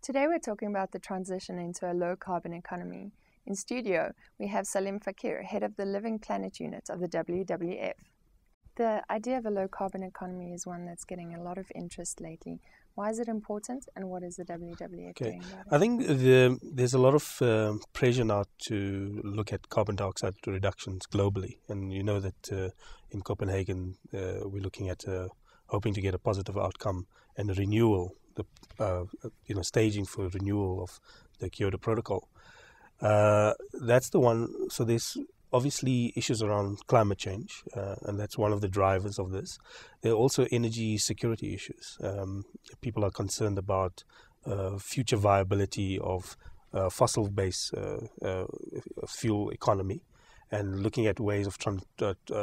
Today we're talking about the transition into a low-carbon economy. In studio, we have Saliem Fakir, head of the Living Planet Unit of the WWF. The idea of a low-carbon economy is one that's getting a lot of interest lately. Why is it important, and what is the WWF doing about it? I think there's a lot of pressure now to look at carbon dioxide reductions globally. And you know that in Copenhagen, we're looking at hoping to get a positive outcome and a renewal, staging for renewal of the Kyoto Protocol. That's the one. So there's obviously issues around climate change, and that's one of the drivers of this. There are also energy security issues. People are concerned about future viability of fossil-based fuel economy, and looking at ways of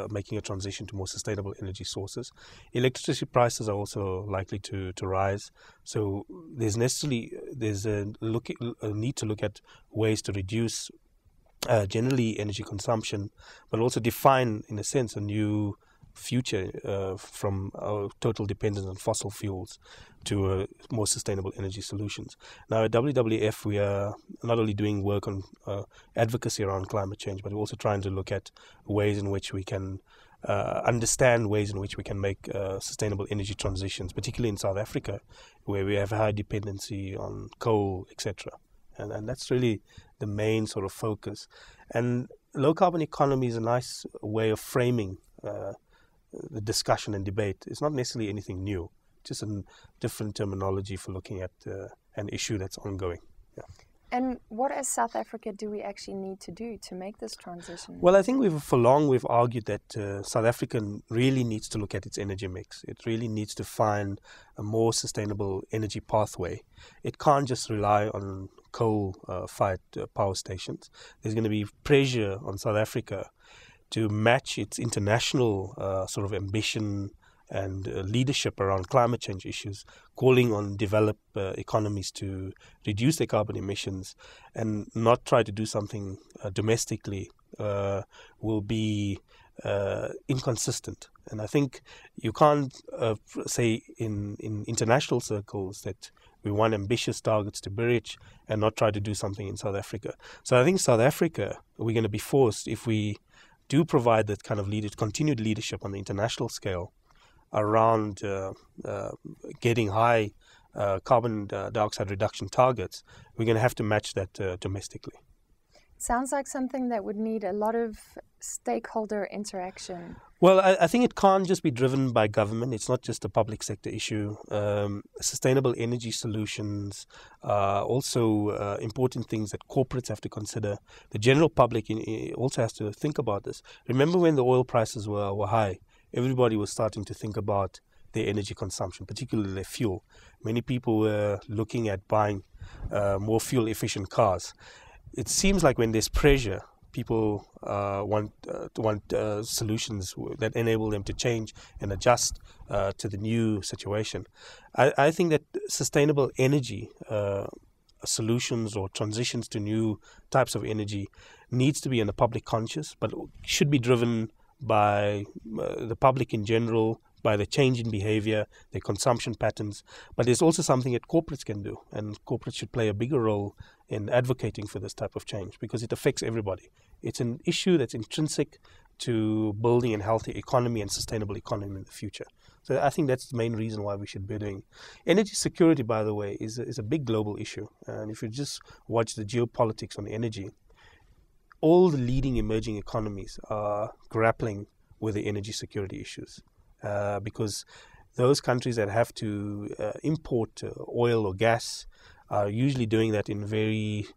making a transition to more sustainable energy sources. Electricity prices are also likely to rise. So there's a need to look at ways to reduce generally energy consumption, but also define, in a sense, a new future from our total dependence on fossil fuels to more sustainable energy solutions. Now at WWF, we are not only doing work on advocacy around climate change, but we're also trying to look at ways in which we can understand ways in which we can make sustainable energy transitions, particularly in South Africa, where we have high dependency on coal, etc. And that's really the main sort of focus. And low carbon economy is a nice way of framing the discussion and debate. It's not necessarily anything new, just a different terminology for looking at an issue that's ongoing. Yeah. And what as South Africa do we actually need to do to make this transition? Well, I think for long we've argued that South Africa really needs to look at its energy mix. It really needs to find a more sustainable energy pathway. It can't just rely on coal-fired power stations. There's going to be pressure on South Africa to match its international sort of ambition and leadership around climate change issues, calling on developed economies to reduce their carbon emissions and not try to do something domestically will be inconsistent. And I think you can't say in international circles that we want ambitious targets to be reached and not try to do something in South Africa. So I think South Africa, we're going to be forced, if we do provide that kind of continued leadership on the international scale around getting high carbon dioxide reduction targets, we're going to have to match that domestically. Sounds like something that would need a lot of stakeholder interaction. Well, I think it can't just be driven by government. It's not just a public sector issue. Sustainable energy solutions are also important things that corporates have to consider. The general public also has to think about this. Remember when the oil prices were high, everybody was starting to think about their energy consumption, particularly their fuel. Many people were looking at buying more fuel-efficient cars. It seems like when there's pressure, people want solutions that enable them to change and adjust to the new situation. I think that sustainable energy solutions or transitions to new types of energy needs to be in the public conscious, but should be driven by the public in general, by the change in behavior, their consumption patterns. But there's also something that corporates can do, and corporates should play a bigger role in advocating for this type of change because it affects everybody. It's an issue that's intrinsic to building a healthy economy and sustainable economy in the future. So I think that's the main reason why we should be doing. Energy security, by the way, is a big global issue. And if you just watch the geopolitics on energy, all the leading emerging economies are grappling with the energy security issues because those countries that have to import oil or gas are usually doing that in very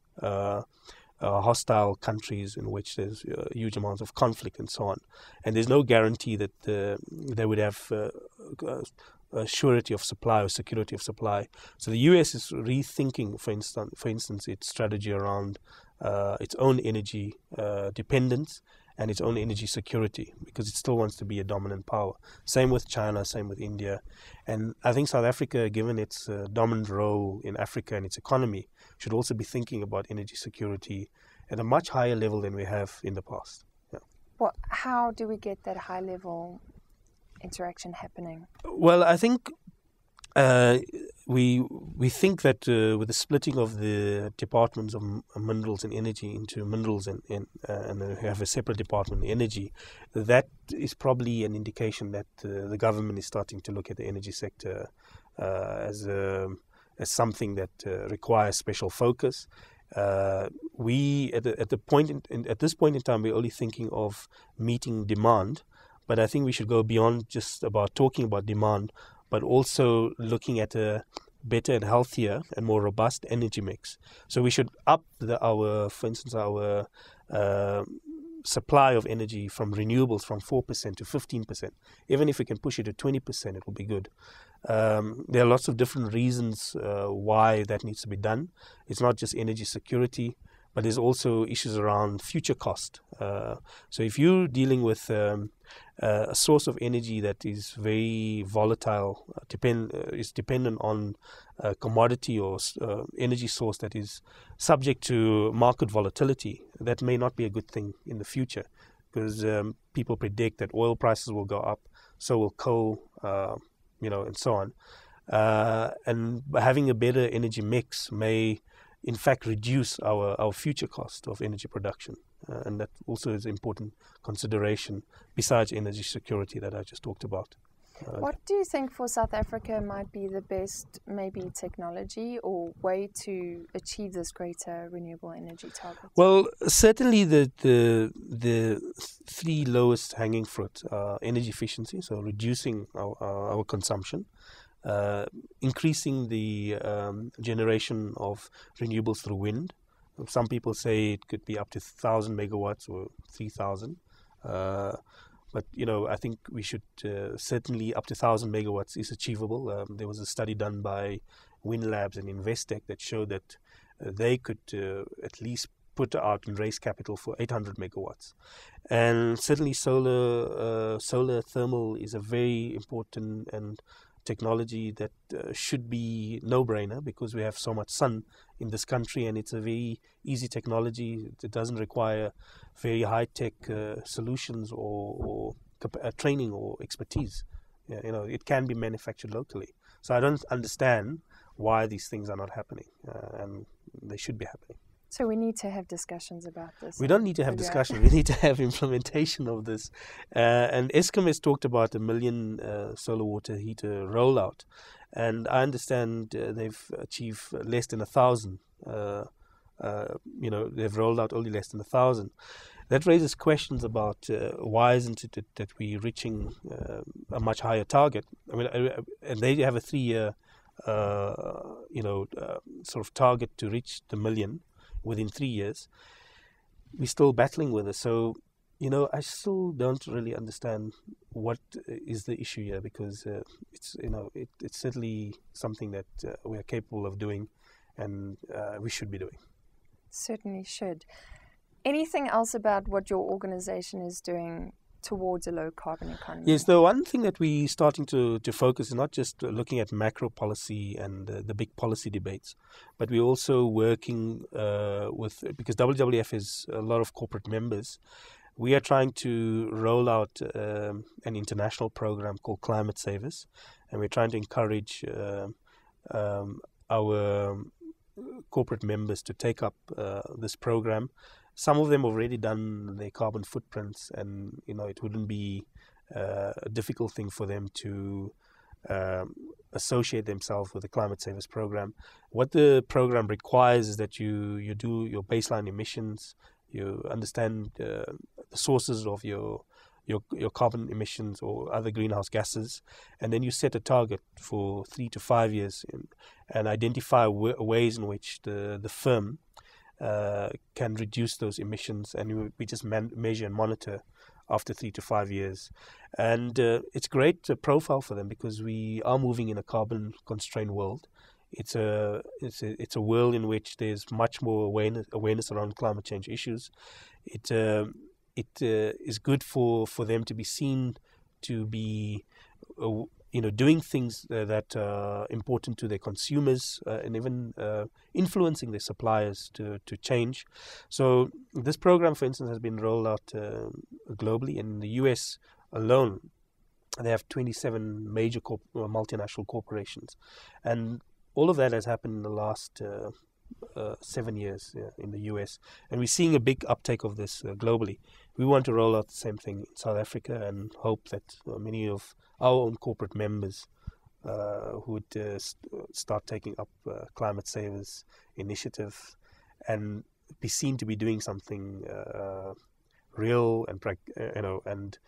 hostile countries in which there's huge amounts of conflict and so on. And there's no guarantee that they would have surety of supply or security of supply. So the US is rethinking, for instance, its strategy around its own energy dependence and its own energy security because it still wants to be a dominant power. Same with China, same with India. And I think South Africa, given its dominant role in Africa and its economy, should also be thinking about energy security at a much higher level than we have in the past. Yeah. Well, how do we get that high level interaction happening? Well, I think we think that with the splitting of the departments of minerals and energy into minerals and have a separate department, energy, that is probably an indication that the government is starting to look at the energy sector as something that requires special focus. We at this point in time, we're only thinking of meeting demand, but I think we should go beyond just about talking about demand, but also looking at a better and healthier and more robust energy mix. So we should up our supply of energy from renewables from 4% to 15%. Even if we can push it to 20%, it will be good. There are lots of different reasons why that needs to be done. It's not just energy security, but there's also issues around future cost. So if you're dealing with a source of energy that is very volatile, is dependent on a commodity or energy source that is subject to market volatility, that may not be a good thing in the future, because people predict that oil prices will go up, so will coal, and so on. And having a better energy mix may in fact reduce our future cost of energy production. And that also is an important consideration besides energy security that I just talked about. What do you think for South Africa might be the best maybe technology or way to achieve this greater renewable energy target? Well, certainly the three lowest hanging fruit are energy efficiency, so reducing our consumption, increasing the generation of renewables through wind. Some people say it could be up to 1,000 megawatts or 3,000. But, I think we should certainly up to 1,000 megawatts is achievable. There was a study done by Wind Labs and Investec that showed that they could at least put out and raise capital for 800 megawatts. And certainly solar thermal is a very important and technology that should be no-brainer, because we have so much sun in this country, and it's a very easy technology. It doesn't require very high-tech solutions or training or expertise. It can be manufactured locally. So I don't understand why these things are not happening, and they should be happening. So we need to have discussions about this. We don't need to have discussion. We need to have implementation of this. And Eskom has talked about 1 million solar water heater rollout. And I understand they've achieved less than 1,000. They've rolled out only less than 1,000. That raises questions about why isn't it that we're reaching a much higher target? And they have a 3-year, sort of target to reach the million within 3 years. We're still battling with it. So, I still don't really understand what is the issue here, because it's certainly something that we are capable of doing, and we should be doing. Certainly should. Anything else about what your organization is doing towards a low-carbon economy? Yes, the one thing that we're starting to focus is not just looking at macro policy and the big policy debates, but we're also working because WWF has a lot of corporate members. We are trying to roll out an international program called Climate Savers, and we're trying to encourage our corporate members to take up this program. Some of them have already done their carbon footprints, and it wouldn't be a difficult thing for them to associate themselves with the Climate Savers program. What the program requires is that you do your baseline emissions, you understand the sources of your carbon emissions or other greenhouse gases, and then you set a target for 3 to 5 years and identify ways in which the firm can reduce those emissions, and we just measure and monitor after 3 to 5 years. And it's a great profile for them, because we are moving in a carbon-constrained world. It's a world in which there's much more awareness around climate change issues. It is good for them to be seen to be doing things that are important to their consumers, and even influencing their suppliers to change. So this program, for instance, has been rolled out globally. In the US alone, they have 27 major multinational corporations. And all of that has happened in the last 7 years in the US, and we're seeing a big uptake of this globally. We want to roll out the same thing in South Africa and hope that many of our own corporate members would start taking up climate savers initiative and be seen to be doing something real and and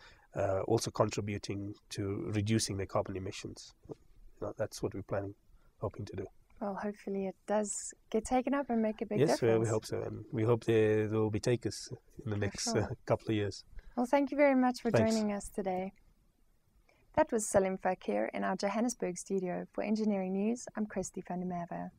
also contributing to reducing their carbon emissions. That's what we're hoping to do. Well, hopefully it does get taken up and make a big difference. Yes, we hope so, and we hope there will be takers in the next couple of years. Well, thank you very much for joining us today. That was Saliem Fakir in our Johannesburg studio. For Engineering News, I'm Christy van der Merwe.